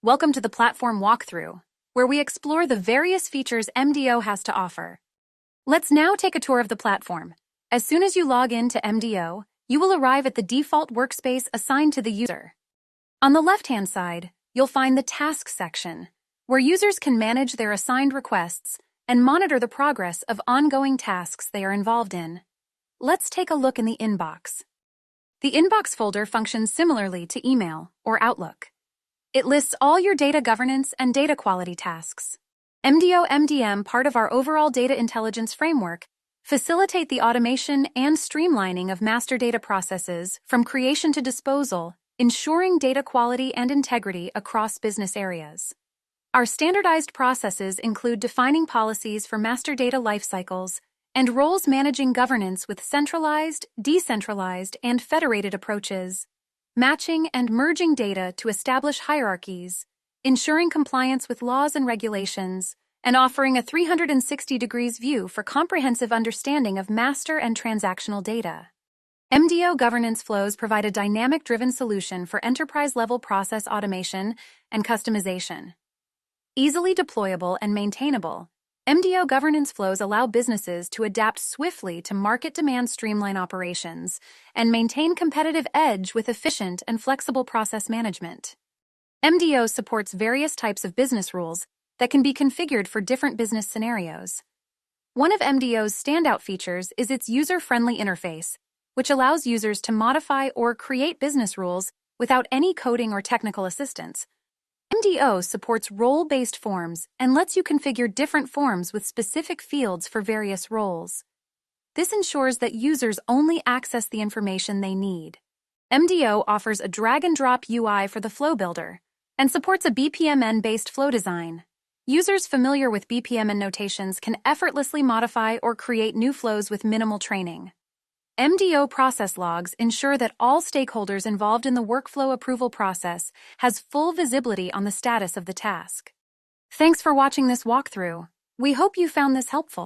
Welcome to the platform walkthrough, where we explore the various features MDO has to offer. Let's now take a tour of the platform. As soon as you log in to MDO, you will arrive at the default workspace assigned to the user. On the left-hand side, you'll find the Tasks section, where users can manage their assigned requests and monitor the progress of ongoing tasks they are involved in. Let's take a look in the inbox. The inbox folder functions similarly to email or Outlook. It lists all your data governance and data quality tasks. MDO MDM, part of our overall data intelligence framework, facilitate the automation and streamlining of master data processes from creation to disposal, ensuring data quality and integrity across business areas. Our standardized processes include defining policies for master data lifecycles and roles managing governance with centralized, decentralized, and federated approaches, matching and merging data to establish hierarchies, ensuring compliance with laws and regulations, and offering a 360-degree view for comprehensive understanding of master and transactional data. MDO governance flows provide a dynamic-driven solution for enterprise-level process automation and customization. Easily deployable and maintainable, MDO governance flows allow businesses to adapt swiftly to market demand, streamline operations, and maintain competitive edge with efficient and flexible process management. MDO supports various types of business rules that can be configured for different business scenarios. One of MDO's standout features is its user-friendly interface, which allows users to modify or create business rules without any coding or technical assistance. MDO supports role-based forms and lets you configure different forms with specific fields for various roles. This ensures that users only access the information they need. MDO offers a drag-and-drop UI for the flow builder and supports a BPMN-based flow design. Users familiar with BPMN notations can effortlessly modify or create new flows with minimal training. MDO process logs ensure that all stakeholders involved in the workflow approval process has full visibility on the status of the task. Thanks for watching this walkthrough. We hope you found this helpful.